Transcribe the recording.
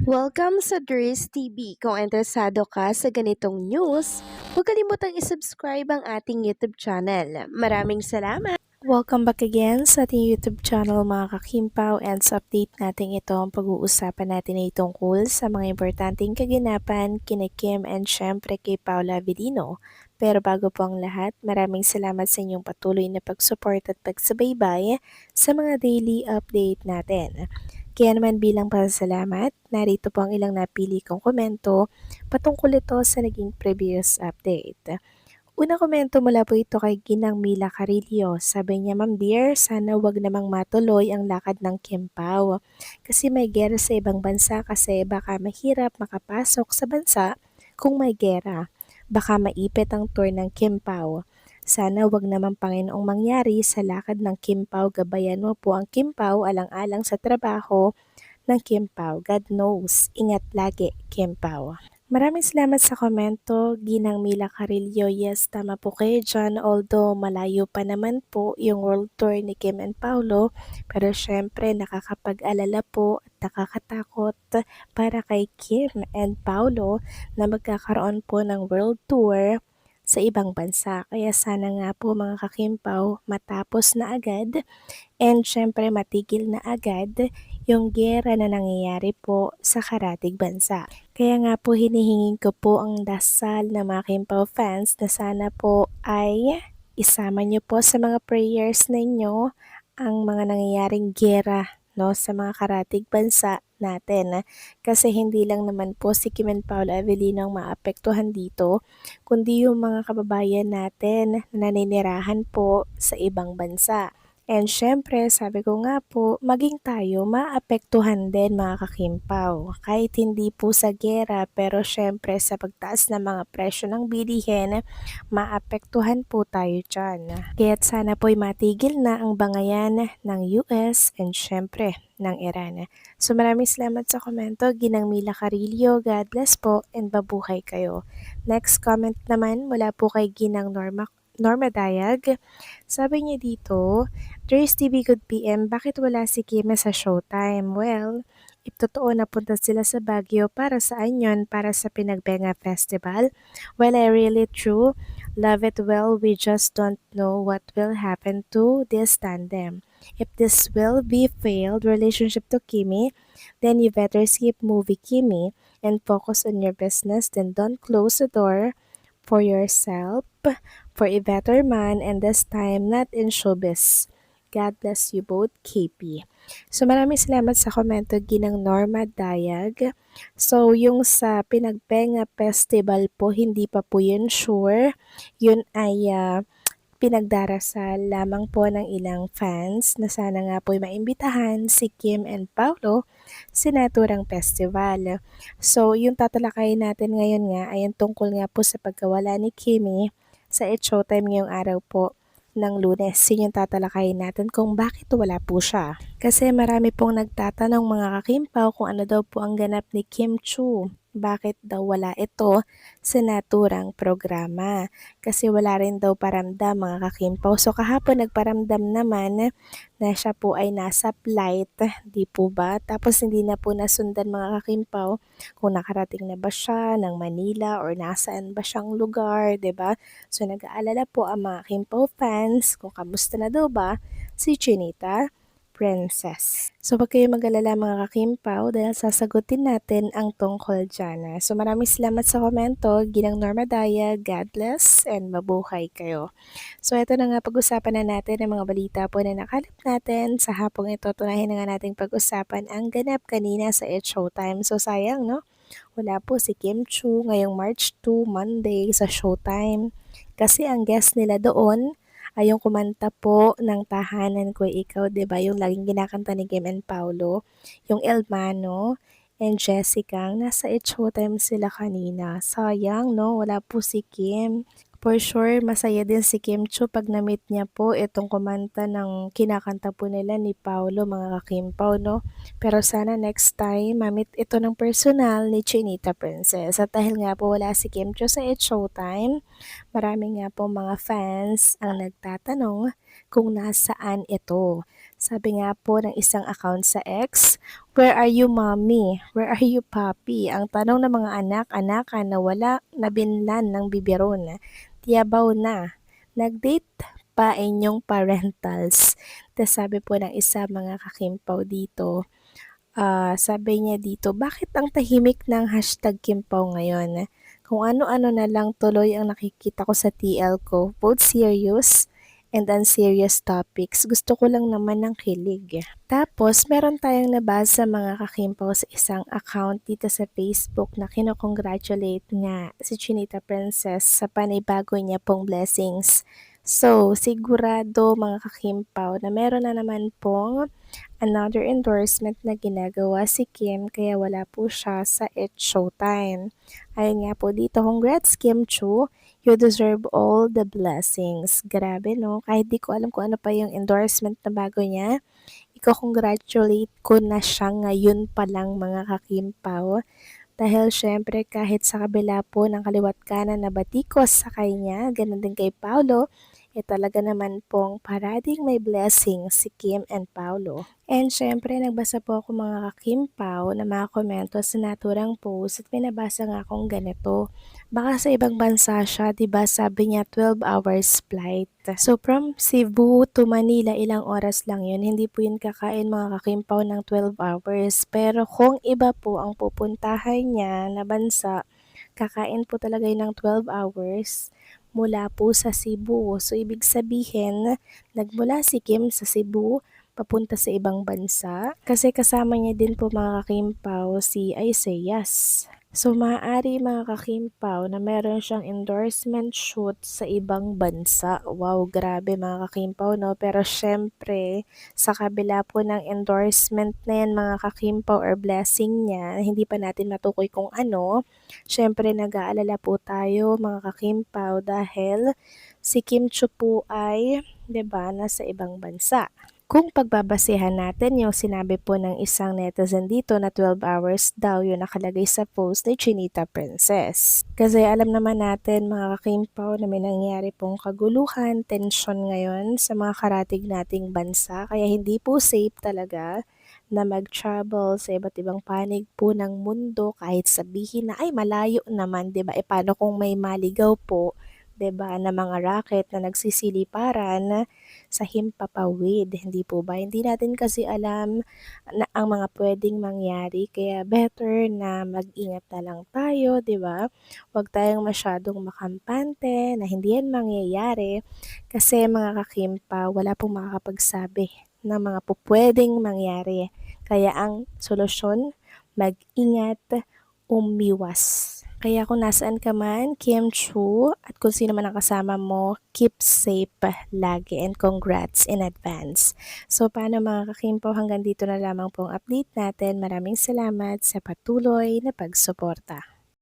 Welcome sa Dries TV. Kung interesado ka sa ganitong news, huwag kalimutang isubscribe ang ating YouTube channel. Maraming salamat! Welcome back again sa ating YouTube channel mga kakimpaw, and sa update natin ito ang pag-uusapan natin ay tungkol sa mga importanteng kaganapan kina Kim and syempre kay Paula Avellino. Pero bago po ang lahat, maraming salamat sa inyong patuloy na pag-support at pagsubaybay sa mga daily update natin. Kaya naman bilang pasasalamat, narito po ang ilang napili kong komento patungkol ito sa naging previous update. Unang komento mula po ito kay Ginang Mila Carillo. Sabi niya, Ma'am dear, sana wag namang matuloy ang lakad ng Kim Pao. Kasi may gera sa ibang bansa kasi baka mahirap makapasok sa bansa kung may gera. Baka maipit ang tour ng Kim Pao. Sana wag naman Panginoong mangyari sa lakad ng Kim Pao. Gabayan mo po ang Kim Pao alang-alang sa trabaho ng Kim Pao. God knows. Ingat lagi, Kim Pao. Maraming salamat sa komento, Ginang Mila Carillo. Yes, tama po kayo dyan. Although malayo pa naman po yung world tour ni Kim and Paulo, pero syempre nakakapag-alala po at nakakatakot para kay Kim and Paulo na magkakaroon po ng world tour sa ibang bansa. Kaya sana nga po mga kakimpaw matapos na agad and syempre matigil na agad yung giyera na nangyayari po sa karatig bansa. Kaya nga po hinihingin ko po ang dasal ng mga Kimpaw fans na sana po ay isama niyo po sa mga prayers ninyo ang mga nangyayaring giyera, no, sa mga karatig bansa natin. Kasi hindi lang naman po si Kim and Paula Avellino ang maapektuhan dito, kundi yung mga kababayan natin na naninirahan po sa ibang bansa. And syempre, sabi ko nga po, maging tayo maapektuhan din mga kakimpaw. Kahit hindi po sa gera, pero syempre sa pagtaas ng mga presyo ng bilihin, maapektuhan po tayo dyan. Kaya't sana po'y matigil na ang bangayan ng US and syempre ng Iran. So maraming salamat sa komento, Ginang Mila Carillo. God bless po and babuhay kayo. Next comment naman mula po kay Ginang Norma Dayag. Sabi niya dito, Dres TV Good PM, bakit wala si Kim sa Showtime? Well, if totoo napunta sila sa Baguio, para saan yun? Para sa Pinagbenga Festival? Well, I really true. Love it well, we just don't know what will happen to this tandem. If this will be failed relationship to Kimi, then you better skip movie Kimi and focus on your business, then don't close the door for yourself, for a better man, and this time not in showbiz. God bless you both, KP. So maraming salamat sa komento, Ginang Norma Dayag. So yung sa Pinagbenga Festival po, hindi pa po yun sure. Yun ay pinagdarasal lamang po ng ilang fans na sana nga po'y maimbitahan si Kim and Paulo sa naturang festival. So, yung tatalakayin natin ngayon nga ay ang tungkol nga po sa pagkawala ni Kimi sa It's Showtime ngayong araw po ng Lunes. Yun yung tatalakayin natin kung bakit wala po siya. Kasi marami pong nagtatanong mga kakimpaw kung ano daw po ang ganap ni Kim Chu. Bakit daw wala ito sa naturang programa? Kasi wala rin daw paramdam mga kakimpaw. So kahapon nagparamdam naman na siya po ay nasa flight, di po ba? Tapos hindi na po nasundan mga kakimpaw kung nakarating na ba siya ng Manila or nasaan ba siyang lugar, di ba? So nag-aalala po ang mga Kimpaw fans kung kamusta na daw ba si Chinita Princess. So wag kayo mag-alala mga kakimpaw dahil sasagutin natin ang tungkol dyan. So maraming salamat sa komento, Ginang Norma Daya, God bless and mabuhay kayo. So ito na nga pag-usapan na natin ang mga balita po na nakalap natin sa hapong ito. Tunahin na nga nating pag-usapan ang ganap kanina sa It's Showtime. So sayang no? Wala po si Kim Chu ngayong March 2, Monday sa Showtime. Kasi ang guest nila doon ay yung kumanta po ng Tahanan Ko Ikaw, 'di ba? Yung laging kinakanta ni Kim and Paulo, yung Elmano and Jessica, nasa It's Showtime sila kanina. Sayang, no? Wala po si Kim. For sure, masaya din si Kim Chu pag na-meet niya po itong kumanta ng kinakanta po nila ni Paulo, mga kakimpaw, no? Pero sana next time, mamit ito ng personal ni Chinita Princess. At dahil nga po wala si Kim Chu sa It's Showtime, marami nga po mga fans ang nagtatanong kung nasaan ito. Sabi nga po ng isang account sa X, "Where are you mommy? Where are you papi?" Ang tanong ng mga anak-anakan na wala nabinlan ng biberon. Tiyabaw na. Nag-date pa inyong parentals. Tas sabi po ng isa mga kakimpaw dito, sabi niya dito, bakit ang tahimik ng hashtag Kimpaw ngayon? Kung ano-ano na lang tuloy ang nakikita ko sa TL ko, both serious and unserious topics. Gusto ko lang naman ng kilig. Tapos, meron tayong nabasa mga kakimpaw sa isang account dito sa Facebook na kinocongratulate nga si Chinita Princess sa panibago niya pong blessings. So, sigurado mga kakimpaw na meron na naman pong another endorsement na ginagawa si Kim kaya wala po siya sa It's Showtime. Ayun nga po dito, congrats Kim Chu, you deserve all the blessings. Grabe no, kahit di ko alam kung ano pa yung endorsement na bago niya, iko-congratulate ko na siya ngayon pa lang mga kakimpaw. Dahil syempre kahit sa kabila po ng kaliwat kanan na batikos sa kanya, ganun din kay Paulo, talaga naman pong parading may blessing si Kim and Paulo. And syempre nagbasa po ako mga kakimpaw na mga komento sa naturang post at may nabasa nga akong ganito. Baka sa ibang bansa siya, 'di ba? Sabi niya 12 hours flight. So from Cebu to Manila, ilang oras lang 'yun. Hindi po 'yun kakain mga kakimpaw ng 12 hours. Pero kung iba po ang pupuntahan niya na bansa, kakain po talaga 'yun ng 12 hours mula po sa Cebu. So ibig sabihin, nagmula si Kim sa Cebu papunta sa ibang bansa kasi kasama niya din po mga kakimpaw si Isaias. So, maaari mga kakimpaw na meron siyang endorsement shoot sa ibang bansa. Wow, grabe mga kakimpaw, no? Pero syempre, sa kabila po ng endorsement na yan mga kakimpaw or blessing niya, hindi pa natin matukoy kung ano, syempre nag-aalala po tayo mga kakimpaw dahil si Kim Chu po ay, 'di ba, nasa ibang bansa. Kung pagbabasehan natin yung sinabi po ng isang netizen dito na 12 hours daw yung nakalagay sa post ni Chinita Princess. Kasi alam naman natin mga kakimpaw na may nangyari pong kaguluhan, tensyon ngayon sa mga karatig nating bansa kaya hindi po safe talaga na mag-travel sa iba't ibang panig po ng mundo kahit sabihin na ay malayo naman, 'di ba? E paano kung may maligaw po, 'di ba, na mga racket na nagsisiliparan sa himpapawid, hindi po ba? Hindi natin kasi alam na ang mga pwedeng mangyari kaya better na mag-ingat na lang tayo, 'di ba? Huwag tayong masyadong makampante na hindi yan mangyayari kasi mga kakimpa, wala pong makakapagsabi ng mga pupwedeng mangyari. Kaya ang solusyon, mag-ingat, umiwas. Kaya kung nasaan ka man, Kim Chu, at kung sino man ang kasama mo, keep safe lagi and congrats in advance. So paano mga kakimpaw, hanggang dito na lamang pong update natin. Maraming salamat sa patuloy na pagsuporta.